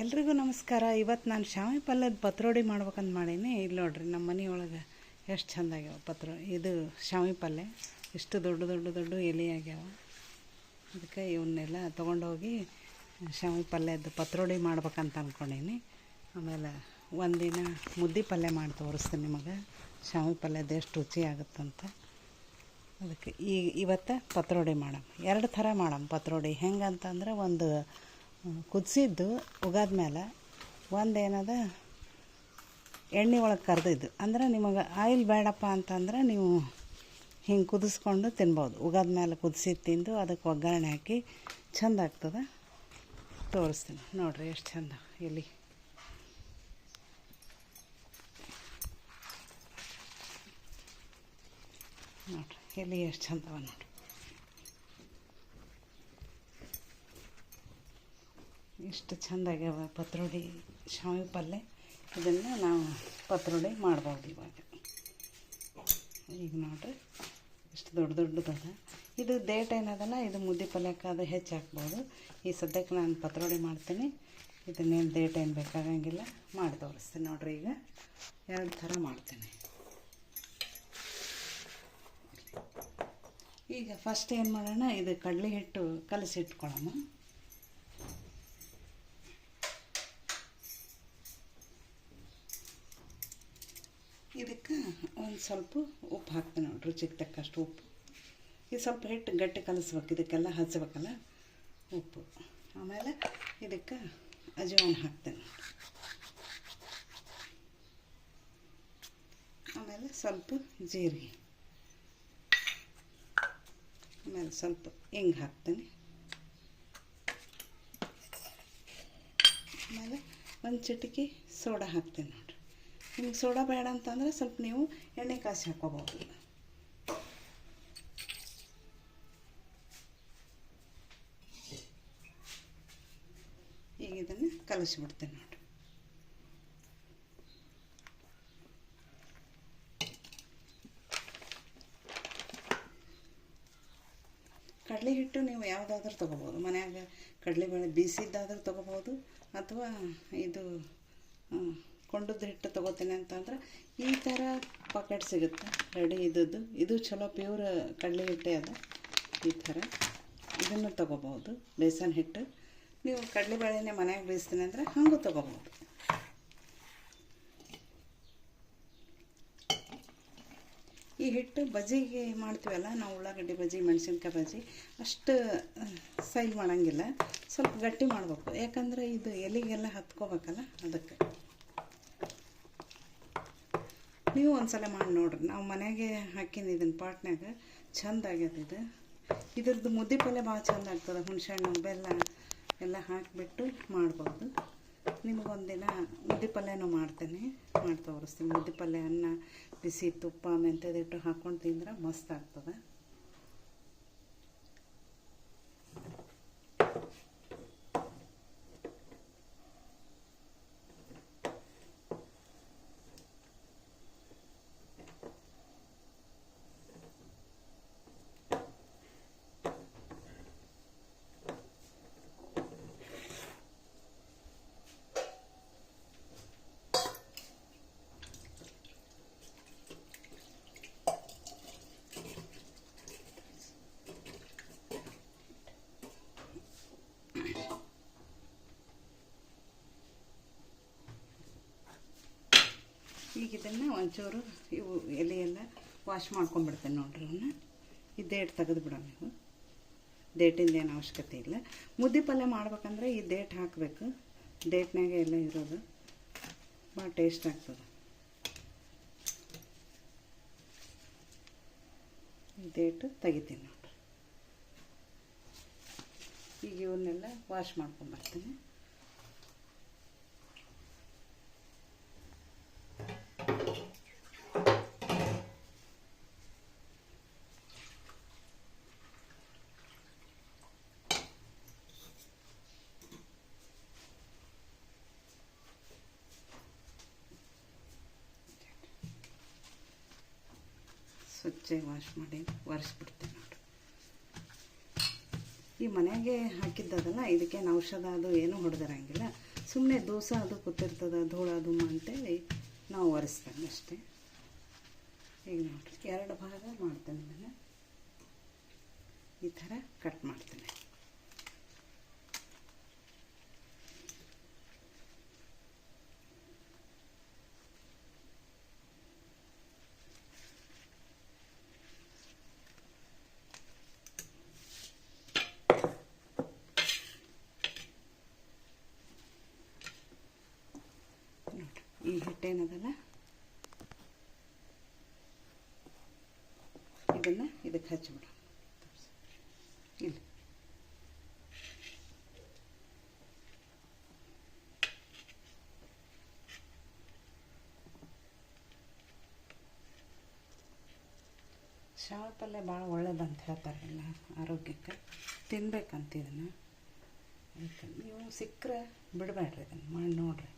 ಎಲ್ರಿಗೂ ನಮಸ್ಕಾರ. ಇವತ್ತು ನಾನು ಶಾವಿಗೆ ಪಲ್ಯದ ಪತ್ರೊಡೆ ಮಾಡ್ಬೇಕಂತ ಮಾಡೀನಿ. ಇಲ್ಲಿ ನೋಡ್ರಿ ನಮ್ಮ ಮನೆಯೊಳಗೆ ಎಷ್ಟು ಚೆಂದಾಗ್ಯಾವ ಇದು ಶಾವಿಗೆ ಪಲ್ಯ. ಇಷ್ಟು ದೊಡ್ಡ ಎಲೆ ಆಗ್ಯಾವ. ಅದಕ್ಕೆ ಇವನ್ನೆಲ್ಲ ತೊಗೊಂಡೋಗಿ ಶಾವಿಗೆ ಪಲ್ಯದ ಪತ್ರೊಡೆ ಮಾಡ್ಬೇಕಂತ ಅಂದ್ಕೊಂಡೀನಿ. ಆಮೇಲೆ ಒಂದಿನ ಮುದ್ದೆ ಪಲ್ಯ ಮಾಡಿ ತೋರಿಸ್ತೀನಿ ನಿಮಗೆ, ಶಾವಿಗೆ ಪಲ್ಯದ ಎಷ್ಟು ರುಚಿ ಆಗುತ್ತಂತ. ಅದಕ್ಕೆ ಇವತ್ತು ಪತ್ರೊಡೆ ಮಾಡಮ್. 2 ಥರ ಮಾಡಮ್ ಪತ್ರೊಡೆ. ಹೆಂಗಂತಂದ್ರೆ ಒಂದು ಕುದಿಸಿದ್ದು ಉಗಾದ ಮೇಲೆ, ಒಂದು ಏನದ ಎಣ್ಣೆ ಒಳಗೆ ಕರೆದಿದ್ದು. ಅಂದ್ರೆ ನಿಮಗೆ ಆಯಿಲ್ ಬೇಡಪ್ಪ ಅಂತಂದ್ರೆ ನೀವು ಹಿಂಗೆ ಕುದಿಸ್ಕೊಂಡು ತಿನ್ಬೋದು. ಉಗಾದ ಮೇಲೆ ಕುದಿಸಿದ್ದು ತಿಂದು ಅದಕ್ಕೆ ಒಗ್ಗರಣೆ ಹಾಕಿ ಚೆಂದ ಆಗ್ತದೆ. ತೋರಿಸ್ತೀನಿ ನೋಡಿರಿ ಎಷ್ಟು ಚೆಂದ ಎಲೆ. ನೋಡಿರಿ ಎಲೆ ಎಷ್ಟು ಚೆಂದವ ನೋಡಿರಿ. ಇಷ್ಟು ಚೆಂದಾಗ್ಯಾವ ಪತ್ರೊಡೆ ಶಾವಿಗೆ ಪಲ್ಯ. ಇದನ್ನು ನಾವು ಪತ್ರೊಡೆ ಮಾಡ್ಬೋದು ಇವಾಗ. ಈಗ ನೋಡಿರಿ ಇಷ್ಟು ದೊಡ್ಡದದ. ಇದು ದೇಟ್ ಏನದಲ್ಲ, ಇದು ಮುದ್ದೆ ಪಲ್ಯಕ್ಕೆ ಅದು ಹೆಚ್ಚು ಹಾಕ್ಬೋದು. ಈ ಸದ್ಯಕ್ಕೆ ನಾನು ಪತ್ರೊಡೆ ಮಾಡ್ತೀನಿ. ಇದನ್ನೇನು ದೇಟ್ ಏನು ಬೇಕಾಗಂಗಿಲ್ಲ. ಮಾಡಿ ತೋರಿಸ್ತೀನಿ ನೋಡಿರಿ. ಈಗ 2 ಥರ ಮಾಡ್ತೀನಿ. ಈಗ ಫಸ್ಟ್ ಏನು ಮಾಡೋಣ, ಇದು ಕಡಲೆ ಹಿಟ್ಟು ಕಲಸಿಟ್ಕೊಳ್ಳೋಣ. ಇದಕ್ಕೆ ಒಂದು ಸ್ವಲ್ಪ ಉಪ್ಪು ಹಾಕ್ತೀನಿ ನೋಡಿರಿ, ರುಚಿಗೆ ತಕ್ಕಷ್ಟು ಉಪ್ಪು. ಇದು ಸ್ವಲ್ಪ ಹಿಟ್ಟು ಗಟ್ಟಿ ಕಲಿಸ್ಬೇಕು, ಇದಕ್ಕೆಲ್ಲ ಹಚ್ಬೇಕಲ್ಲ ಉಪ್ಪು. ಆಮೇಲೆ ಇದಕ್ಕೆ ಅಜವಾನ ಹಾಕ್ತೀನಿ. ಆಮೇಲೆ ಸ್ವಲ್ಪ ಜೀರಿಗೆ, ಆಮೇಲೆ ಸ್ವಲ್ಪ ಹಿಂಗೆ ಹಾಕ್ತೀನಿ. ಆಮೇಲೆ ಒಂದು ಚಿಟಿಕೆ ಸೋಡಾ ಹಾಕ್ತೀನಿ ನೋಡಿರಿ. ನಿಮ್ಗೆ ಸೋಡಾ ಬೇಡ ಅಂತಂದರೆ ಸ್ವಲ್ಪ ನೀವು ಎಣ್ಣೆ ಕಾಸಿ ಹಾಕ್ಕೋಬೋದು. ಈಗ ಇದನ್ನು ಕಲಿಸ್ಬಿಡ್ತೀನಿ ನೋಡಿರಿ. ಕಡಲೆ ಹಿಟ್ಟು ನೀವು ಯಾವುದಾದ್ರೂ ತೊಗೋಬೋದು. ಮನ್ಯಾಗ ಕಡಲೆಬೇಳೆ ಬೀಸಿದ್ದಾದ್ರೂ ತೊಗೋಬೋದು, ಅಥವಾ ಇದು ಕೊಂಡದ ಹಿಟ್ಟು ತೊಗೋತೀನಿ ಅಂತಂದ್ರೆ ಈ ಥರ ಪಾಕೆಟ್ ಸಿಗುತ್ತೆ ರೆಡಿ ಇದ್ದದ್ದು. ಇದು ಚಲೋ ಪ್ಯೂರ್ ಕಡಲೆ ಹಿಟ್ಟೆ ಅದ. ಈ ಥರ ಇದನ್ನು ತೊಗೋಬೋದು. ಬೇಸನ್ ಹಿಟ್ಟು ನೀವು ಕಡಲೆಬೇಳೆನೇ ಮನ್ಯಾಗ ಬೇಯಿಸ್ತೀನಿ ಅಂದರೆ ಹಾಗೂ ತೊಗೋಬೋದು. ಈ ಹಿಟ್ಟು ಬಜ್ಜಿಗೆ ಮಾಡ್ತೀವಲ್ಲ ನಾವು, ಉಳ್ಳಾಗಡ್ಡಿ ಬಜ್ಜಿ, ಮೆಣಸಿನ್ಕಾಯಿ ಬಜ್ಜಿ, ಅಷ್ಟು ಸೈಲ್ ಮಾಡೋಂಗಿಲ್ಲ. ಸ್ವಲ್ಪ ಗಟ್ಟಿ ಮಾಡಬೇಕು, ಯಾಕಂದರೆ ಇದು ಎಲೆಗೆಲ್ಲ ಹತ್ಕೋಬೇಕಲ್ಲ. ಅದಕ್ಕೆ ನೀವು ಒಂದ್ಸಲ ಮಾಡಿ ನೋಡ್ರಿ. ನಾವು ಮನೆಗೆ ಹಾಕಿನಿ ಇದನ್ನು ಪಾಟ್ನಾಗ, ಚೆಂದ ಆಗ್ಯದ. ಇದ್ರದ್ದು ಮುದ್ದೆ ಪಲ್ಯ ಭಾಳ ಚೆಂದ ಆಗ್ತದೆ. ಹುಣಸೆಹಣ್ಣು, ಬೆಲ್ಲ ಎಲ್ಲ ಹಾಕಿಬಿಟ್ಟು ಮಾಡ್ಬೋದು. ನಿಮಗೊಂದಿನ ಮುದ್ದೆ ಪಲ್ಯನೂ ಮಾಡ್ತೀನಿ, ಮಾಡಿ ತೋರಿಸ್ತೀನಿ. ಮುದ್ದೆ ಪಲ್ಯ ಅನ್ನ ಬಿಸಿ ತುಪ್ಪ ಮೆಂತ್ಯದಿಟ್ಟು ಹಾಕ್ಕೊಂಡು ತಿಂದ್ರೆ ಮಸ್ತ್ ಆಗ್ತದೆ. ಈಗ ಇದನ್ನು ಒಂಚೂರು ಇವು ಎಲೆಯೆಲ್ಲ ವಾಶ್ ಮಾಡ್ಕೊಂಡ್ಬಿಡ್ತೇನೆ ನೋಡ್ರಿ. ಅವನ್ನ ಈ ದೇಟ್ ತೆಗೆದು ಬಿಡೋ. ನೀವು ದೇಟಿಂದ ಏನು ಅವಶ್ಯಕತೆ ಇಲ್ಲ. ಮುದ್ದೆ ಪಲ್ಯ ಮಾಡ್ಬೇಕಂದ್ರೆ ಈ ದೇಟ್ ಹಾಕಬೇಕು. ದೇಟ್ನಾಗೆ ಎಲ್ಲ ಇರೋದು ಭಾಳ ಟೇಸ್ಟ್ ಆಗ್ತದೆ. ಈ ದೇಟು ತೆಗಿತೀನಿ ನೋಡ್ರಿ. ಈಗ ಇವನ್ನೆಲ್ಲ ವಾಶ್ ಮಾಡ್ಕೊಂಡ್ಬರ್ತೀನಿ. ಸ್ವಚ್ಛ ವಾಶ್ ಮಾಡಿ ಒರೆಸ್ಬಿಡ್ತೀನಿ ನೋಡಿರಿ. ಈ ಮನೆಗೆ ಹಾಕಿದ್ದದಲ್ಲ, ಇದಕ್ಕೇನು ಔಷಧ ಅದು ಏನೂ ಹೊಡೆದಿರಂಗಿಲ್ಲ. ಸುಮ್ಮನೆ ದೋಸೆ ಅದು ಕೂತಿರ್ತದೆ ಧೂಳು ಅದು ಅಂತೇಳಿ ನಾವು ಒರೆಸ್ತೇನೆ ಅಷ್ಟೇ. ಈಗ ನೋಡಿರಿ 2 ಭಾಗ ಮಾಡ್ತೇನೆ. ಇದನ್ನು ಈ ಥರ ಕಟ್ ಮಾಡ್ತೇನೆ. ಈ ಹಿಟ್ಟೇನದಲ್ಲ ಇದನ್ನು ಇದಕ್ಕೆ ಹಚ್ಚಿಬಿಡು. ಇಲ್ಲಿ ಶಾವಿಗೆ ಪಲ್ಯ ಭಾಳ ಒಳ್ಳೇದಂತ ಹೇಳ್ತಾರೆ ಎಲ್ಲ ಆರೋಗ್ಯಕ್ಕೆ. ತಿನ್ಬೇಕಂತ ಇದನ್ನು. ಅದಕ್ಕೆ ನೀವು ಸಿಕ್ಕರೆ ಬಿಡಬೇಡ್ರಿ, ಇದನ್ನು ಮಾಡಿ ನೋಡಿರಿ.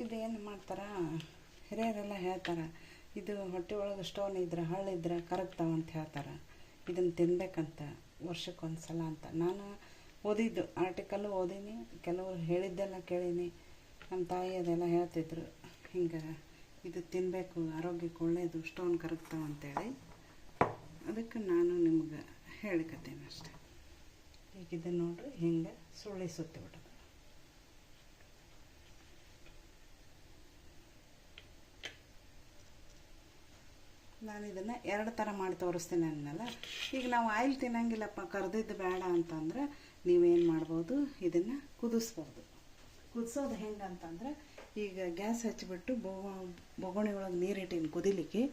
ಇದೇನು ಮಾಡ್ತಾರೆ ಹಿರಿಯರೆಲ್ಲ ಹೇಳ್ತಾರೆ, ಇದು ಹೊಟ್ಟೆ ಒಳಗೆ ಸ್ಟೋನ್ ಇದ್ರೆ ಹಳ್ಳಿದ್ರೆ ಕರಗ್ತಾವಂತ ಹೇಳ್ತಾರೆ. ಇದನ್ನು ತಿನ್ಬೇಕಂತ ವರ್ಷಕ್ಕೊಂದು ಸಲ ಅಂತ. ನಾನು ಓದಿದ್ದು ಆರ್ಟಿಕಲ್ಲು ಓದೀನಿ, ಕೆಲವರು ಹೇಳಿದ್ದೆಲ್ಲ ಕೇಳೀನಿ. ನಮ್ಮ ತಾಯಿ ಅದೆಲ್ಲ ಹೇಳ್ತಿದ್ರು, ಹಿಂಗೆ ಇದು ತಿನ್ನಬೇಕು ಆರೋಗ್ಯಕ್ಕೆ ಒಳ್ಳೆಯದು, ಸ್ಟೋನ್ ಕರಗ್ತಾವಂತೇಳಿ. ಅದಕ್ಕೆ ನಾನು ನಿಮ್ಗೆ ಹೇಳಿಕತ್ತೇನೆ ಅಷ್ಟೆ. ಈಗ ಇದನ್ನು ನೋಡ್ರಿ ಹಿಂಗೆ ಸುಳ್ಳಿ ಸುತ್ತಿ ಬಿಡೋದು. ನಾನು ಇದನ್ನು 2 ಥರ ಮಾಡಿ ತೋರಿಸ್ತೀನಿ ಅನ್ನಲ್ಲ. ಈಗ ನಾವು ಆಯಿಲ್ ತಿನ್ನಂಗಿಲ್ಲಪ್ಪ, ಕರ್ದಿದ್ದು ಬೇಡ ಅಂತಂದ್ರೆ ನೀವೇನು ಮಾಡ್ಬೋದು, ಇದನ್ನು ಕುದಿಸ್ಬೋದು. ಕುದಿಸೋದು ಹೆಂಗೆ ಅಂತಂದ್ರೆ, ಈಗ ಗ್ಯಾಸ್ ಹಚ್ಚಿಬಿಟ್ಟು ಬೊಗಣಿ ಒಳಗೆ ನೀರು ಇಟ್ಟೀನಿ ಕುದಿಲಿಕ್ಕೆ.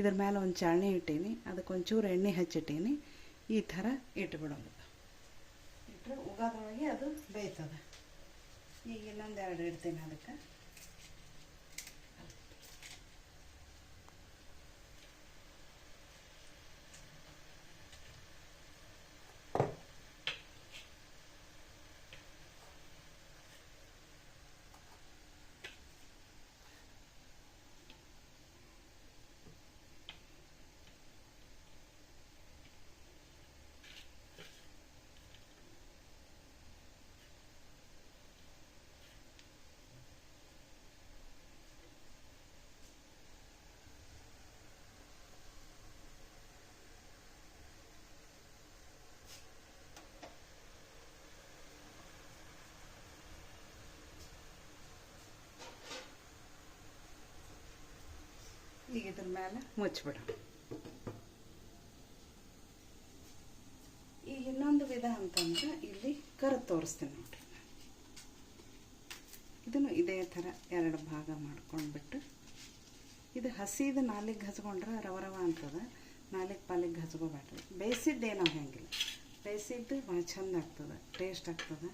ಇದ್ರ ಮೇಲೆ ಒಂದು ಚಾಳಣಿ ಇಟ್ಟೀನಿ, ಅದಕ್ಕೆ ಒಂಚೂರು ಎಣ್ಣೆ ಹಚ್ಚಿಟ್ಟೀನಿ. ಈ ಥರ ಇಟ್ಬಿಡೋದು. ಇಟ್ಟರೆ ಉಗಾದೊಳಗೆ ಅದು ಬೇಯ್ತದೆ. ಈಗ ಇನ್ನೊಂದು 2 ಇಡ್ತೀನಿ ಅದಕ್ಕೆ. ಈಗ ಇದ್ರ ಮೇಲೆ ಮುಚ್ಚಿಬಿಡ. ಈಗ ಇನ್ನೊಂದು ವಿಧ ಅಂತಂದ್ರೆ ಇಲ್ಲಿ ಕರೆದು ತೋರಿಸ್ತೀನಿ ನೋಡ್ರಿ. ಇದನ್ನು ಇದೇ ಥರ 2 ಭಾಗ ಮಾಡ್ಕೊಂಡ್ಬಿಟ್ಟು, ಇದು ಹಸಿದು ನಾಲಿಗೆ ಹಚ್ಕೊಂಡ್ರೆ ರವ ಅಂತದ. ನಾಲಿಗೆ ಪಾಲಿಗೆ ಹಚ್ಕೋಬೇಡ್ರಿ. ಬೇಯಿಸಿದ್ದೇನೋ ಹೆಂಗಿಲ್ಲ, ಬೇಯಿಸಿದ್ದು ಭಾಳ ಚಂದ ಆಗ್ತದೆ, ಟೇಸ್ಟ್ ಆಗ್ತದೆ.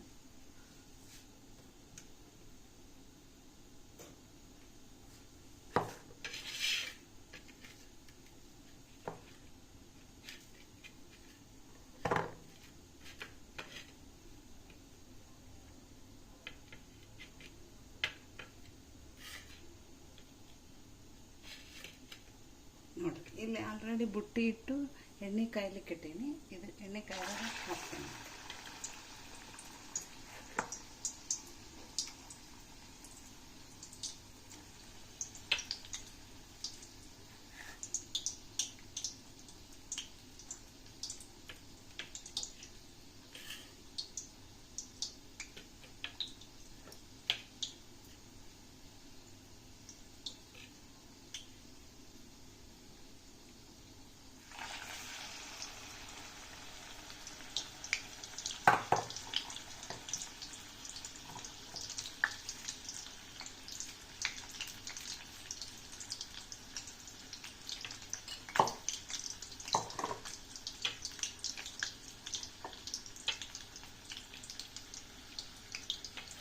ನೋಡಿರಿ, ಇಲ್ಲಿ ಆಲ್ರೆಡಿ ಬುಟ್ಟಿ ಇಟ್ಟು ಎಣ್ಣೆ ಕಾಯ್ಲಿಕ್ಕೆ ಇಟ್ಟೀನಿ. ಇದು ಎಣ್ಣೆ ಕಾಯ್ದಾಗ ಹಾಕ್ತೀನಿ.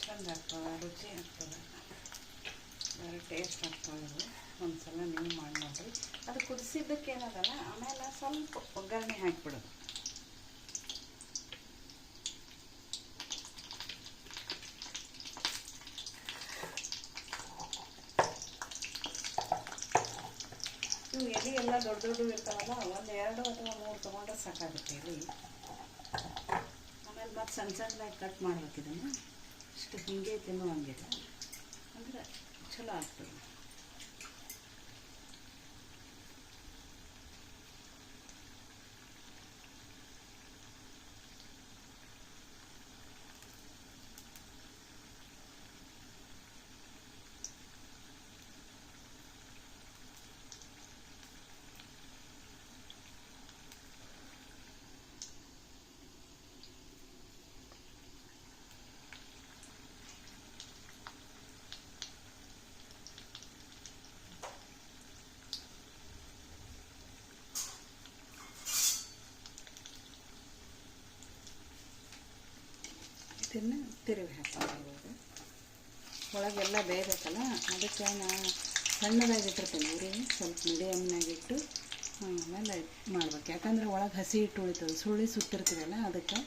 ಚಂದ ಆಗ್ತದೆ, ರುಚಿ ಆಗ್ತದೆ, ಭಾಳ ಟೇಸ್ಟ್ ಆಗ್ತದೆ. ಒಂದು ಸಲ ನೀವು ಮಾಡಿ ನೋಡಿರಿ. ಅದು ಕುದಿಸಿದ್ದಕ್ಕೆ ಏನದಲ್ಲ, ಆಮೇಲೆ ಸ್ವಲ್ಪ ಒಗ್ಗರಣೆ ಹಾಕಿಬಿಡೋದು. ಇವು ಎಲೆ ಎಲ್ಲ ದೊಡ್ಡ ದೊಡ್ಡ ಇರ್ತಾವಲ್ಲ, ಒಂದು 2 ಅಥವಾ 3 ತೊಗೊಂಡ್ರೆ ಸಾಕಾಗುತ್ತೆ ಎಲೆ. ಆಮೇಲೆ ಮತ್ತೆ ಸಣ್ಣ ಸಣ್ಣದಾಗಿ ಕಟ್ ಮಾಡ್ಬೇಕು ಇದನ್ನು. ಇಷ್ಟು ಹಿಂಗೆ ತಿನ್ನುವಂಗಿಲ್ಲ, ಅಂದರೆ ಚಲೋ ಆಗ್ತದೆ. ಇದನ್ನು ತಿರುವಿ ಹಾಕ್ಕೊಂಡು ಒಳಗೆಲ್ಲ ಬೇಯಬೇಕಲ್ಲ, ಅದಕ್ಕೆ ನಾನು ಸಣ್ಣದಾಗಿಟ್ಟಿರ್ತೇನೆ. ಉರಿ ಸ್ವಲ್ಪ ಮೀಡಿಯಮ್ನಾಗಿಟ್ಟು ಆಮೇಲೆ ಮಾಡ್ಬೇಕು. ಯಾಕಂದರೆ ಒಳಗೆ ಹಸಿ ಹಿಟ್ಟು ಉಳಿತದೆ, ಸುಳ್ಳಿ ಸುಟ್ಟಿರ್ತೀವಲ್ಲ ಅದಕ್ಕೆ.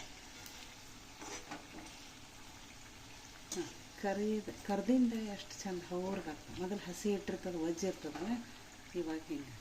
ಕರ್ದಿಂದ ಎಷ್ಟು ಚಂದ ಹೌರ್ಗಾಗ್ತದೆ. ಮೊದಲು ಹಸಿ ಇಟ್ಟಿರ್ತದೆ, ಒಜ್ಜಿರ್ತದಲ್ಲ, ಇವಾಗ ಹಿಂಗೆ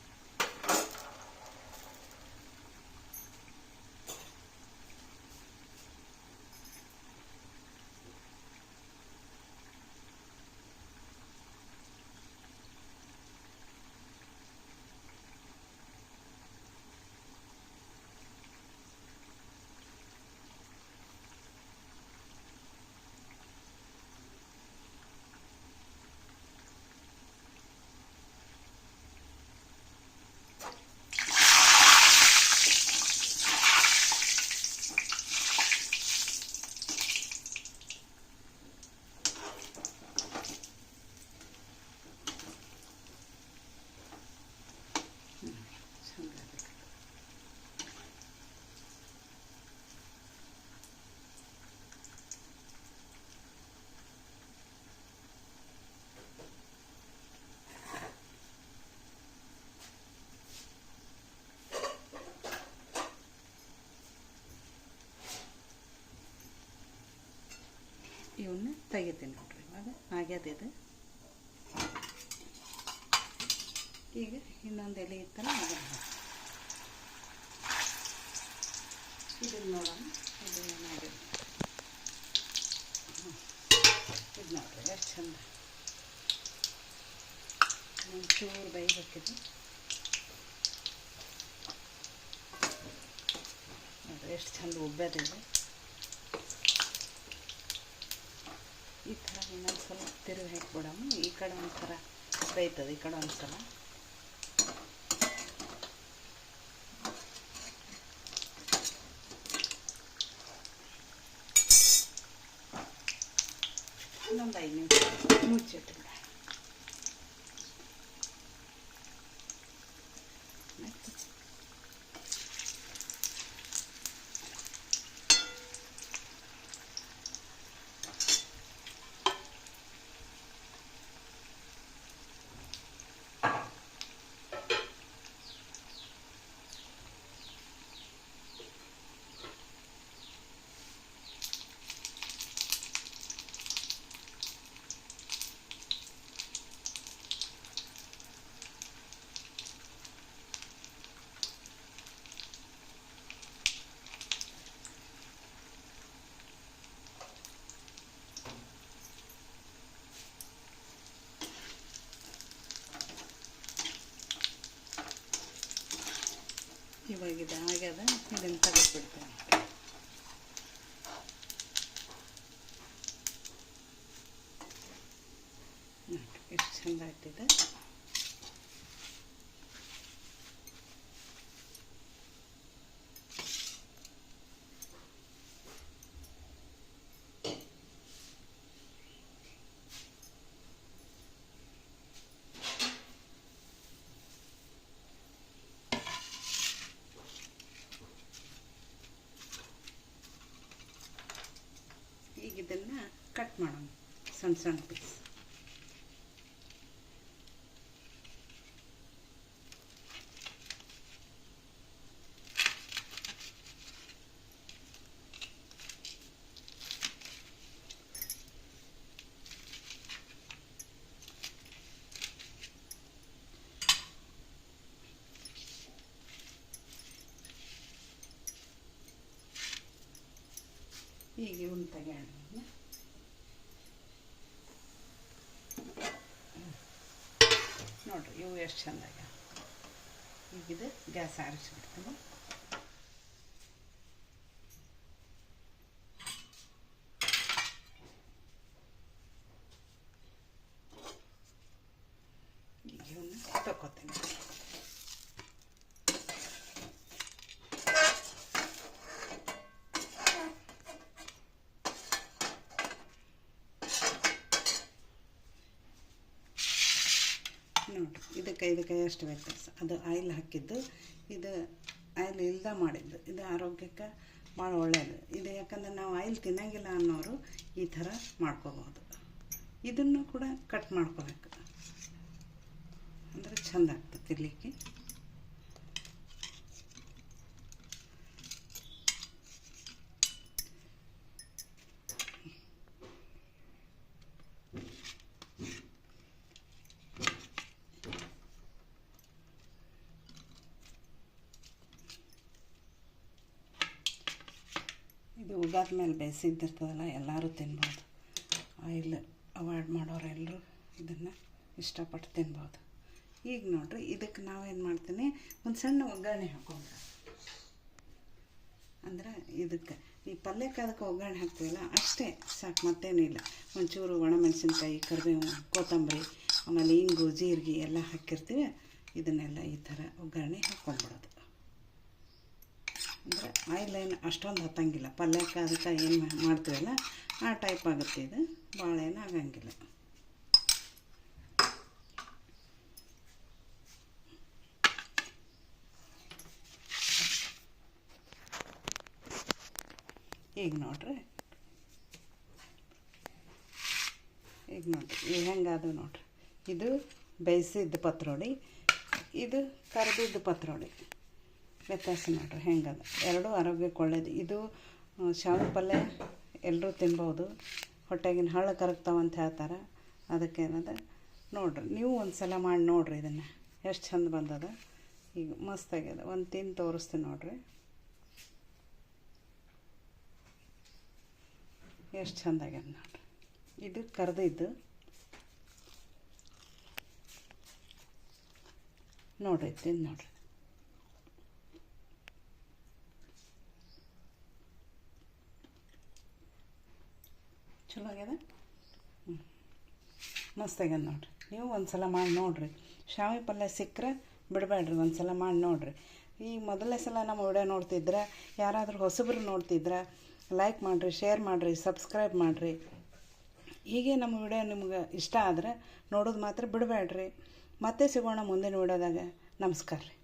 ಇವನ್ನ ತೆಗಿತೀನಿ ನೋಡ್ರಿ. ಇವಾಗ ಆಗ್ಯದಿದೆ. ಈಗ ಇನ್ನೊಂದು ಎಲೆ ಇತ್ತಲ್ಲ ಅದನ್ನು ಇದನ್ನು ನೋಡೋಣ. ಇದು ಏನಾಗಿದೆ ಇದು ನೋಡ್ರಿ ಎಷ್ಟು ಚಂದ. ಒಂಚೂರು ಬೇಯಬೇಕಿದೆ ನೋಡ್ರಿ, ಎಷ್ಟು ಚಂದ ಉಬ್ಬೋದಿದೆ. ಈ ಥರ ಇನ್ನೊಂದು ಸಲ ತಿರುಗಿ ಹಾಕಿಬಿಡೋಣ. ಈ ಕಡೆ ಒಂಥರ ಬೇಯ್ತದೆ, ಈ ಕಡೆ ಒಂದು ಸಲ. ಇನ್ನೊಂದು 5 ನಿಮಿಷ ಮುಚ್ಚಿಟ್ಟು ಇವಾಗಿದೆ ಆಗ್ಯದ. ಇದನ್ನು ತೆಗೆದುಬಿಡ್ತೇನೆ. ಎಷ್ಟು ಚಂದ ಆಗ್ತಿದೆ. ಈಗ ಇದನ್ನು ಕಟ್ ಮಾಡೋಣ ಸಣ್ಣ ಸಣ್ಣ ಪೀಸ್. ಈಗ ಇವನ್ನ ತೆಗೆಯೋಣ. ನೋಡಿರಿ ಇವು ಎಷ್ಟು ಚೆಂದಾಗ್ಯಾವ. ಈಗಿದು ಗ್ಯಾಸ್ ಆರಿಸ್ಬಿಡ್ತೀನಿ. ಈಗ ಇವನ್ನ ತಗೋತೀನಿ. ನೋಡಿರಿ ಇದಕ್ಕೆ ಎಷ್ಟು ವ್ಯತ್ಯಾಸ. ಅದು ಆಯಿಲ್ ಹಾಕಿದ್ದು, ಇದು ಆಯಿಲ್ ಇಲ್ದ ಮಾಡಿದ್ದು. ಇದು ಆರೋಗ್ಯಕ್ಕೆ ಭಾಳ ಒಳ್ಳೆಯದು. ಇದು ಯಾಕಂದ್ರೆ ನಾವು ಆಯಿಲ್ ತಿನ್ನಂಗಿಲ್ಲ ಅನ್ನೋರು ಈ ಥರ ಮಾಡ್ಕೋಬೋದು. ಇದನ್ನು ಕೂಡ ಕಟ್ ಮಾಡ್ಕೋಬೇಕು, ಅಂದರೆ ಚೆಂದ ಆಗ್ತದೆ ತಿನ್ನಲಿಕ್ಕೆ. ಇದು ಉಗಾದ ಮೇಲೆ ಬೇಯಿಸಿದ್ದಿರ್ತದಲ್ಲ, ಎಲ್ಲರೂ ತಿನ್ಬೋದು. ಆಯಿಲ್ ಅವಾಯ್ಡ್ ಮಾಡೋರೆಲ್ಲರೂ ಇದನ್ನು ಇಷ್ಟಪಟ್ಟು ತಿನ್ಬೋದು. ಈಗ ನೋಡಿರಿ ಇದಕ್ಕೆ ನಾವೇನು ಮಾಡ್ತೀನಿ, ಒಂದು ಸಣ್ಣ ಒಗ್ಗರಣೆ ಹಾಕೊಂಡ್ರೆ, ಅಂದ್ರೆ ಇದಕ್ಕೆ ಈ ಪಲ್ಯಕ್ಕೆ ಅದಕ್ಕೆ ಒಗ್ಗರಣೆ ಹಾಕ್ತೀವಲ್ಲ ಅಷ್ಟೇ ಸಾಕು, ಮತ್ತೇನಿಲ್ಲ. ಒಂಚೂರು ಒಣಮೆಣಸಿನ್ಕಾಯಿ, ಕರಿಬೇವು, ಕೊತ್ತಂಬರಿ, ಆಮೇಲೆ ಇಂಗು, ಜೀರಿಗೆ ಎಲ್ಲ ಹಾಕಿರ್ತೀವಿ. ಇದನ್ನೆಲ್ಲ ಈ ಥರ ಒಗ್ಗರಣೆ ಹಾಕ್ಕೊಂಡ್ಬಿಡೋದು. ಅಂದರೆ ಆಯಿಲ್ ಏನು ಅಷ್ಟೊಂದು ಹತ್ತಂಗಿಲ್ಲ. ಪಲ್ಯಕ್ಕೆ ಅದಕ್ಕೆ ಏನು ಮಾಡ್ತೀವಲ್ಲ ಆ ಟೈಪ್ ಆಗುತ್ತೆ. ಇದು ಭಾಳ ಏನು ಆಗಂಗಿಲ್ಲ. ಈಗ ನೋಡ್ರಿ ಈಗ ಹೆಂಗಾದು ನೋಡ್ರಿ. ಇದು ಬೇಯಿಸಿದ್ದು ಪತ್ರೊಡೆ, ಇದು ಕರಿದಿದ್ದು ಪತ್ರೊಡೆ. ವ್ಯತ್ಯಾಸ ನೋಡ್ರಿ ಹೆಂಗದ. ಎರಡೂ ಆರೋಗ್ಯಕ್ಕೆ ಒಳ್ಳೇದು. ಇದು ಶಾವಿಗೆ ಪಲ್ಯ ಎಲ್ಲರೂ ತಿನ್ಬೋದು. ಹೊಟ್ಟೆಗಿನ ಹಳ್ಳ ಕರಗ್ತಾವಂತ ಹೇಳ್ತಾರೆ. ಅದಕ್ಕೇನದ ನೋಡ್ರಿ, ನೀವು ಒಂದು ಸಲ ಮಾಡಿ ನೋಡಿರಿ. ಇದನ್ನು ಎಷ್ಟು ಚಂದ ಬಂದದ. ಈಗ ಮಸ್ತಾಗ್ಯದ. ಒಂದು ತಿಂದು ತೋರಿಸ್ತೀನಿ ನೋಡ್ರಿ ಎಷ್ಟು ಚಂದಾಗ್ಯದ ನೋಡ್ರಿ. ಇದು ಕರೆದಿದ್ದು ನೋಡ್ರಿ, ತಿಂದು ನೋಡ್ರಿ. ಚಲೋ ಆಗ್ಯದ. ಮಸ್ತಾಗ್ಯದ ನೋಡ್ರಿ. ನೀವು ಒಂದು ಸಲ ಮಾಡಿ ನೋಡಿರಿ. ಶಾವಿಗೆ ಪಲ್ಯ ಸಿಕ್ಕರೆ ಬಿಡಬೇಡ್ರಿ, ಒಂದು ಸಲ ಮಾಡಿ ನೋಡಿರಿ. ಈ ಮೊದಲನೇ ಸಲ ನಮ್ಮ ವಿಡಿಯೋ ನೋಡ್ತಿದ್ರೆ, ಯಾರಾದರೂ ಹೊಸಬ್ರು ನೋಡ್ತಿದ್ರೆ ಲೈಕ್ ಮಾಡಿರಿ, ಶೇರ್ ಮಾಡಿರಿ, ಸಬ್ಸ್ಕ್ರೈಬ್ ಮಾಡಿರಿ. ಹೀಗೆ ನಮ್ಮ ವಿಡಿಯೋ ನಿಮ್ಗೆ ಇಷ್ಟ ಆದರೆ ನೋಡೋದು ಮಾತ್ರ ಬಿಡಬೇಡ್ರಿ. ಮತ್ತೆ ಸಿಗೋಣ ಮುಂದಿನ ವಿಡಿಯೋದಾಗ. ನಮಸ್ಕಾರ ರೀ.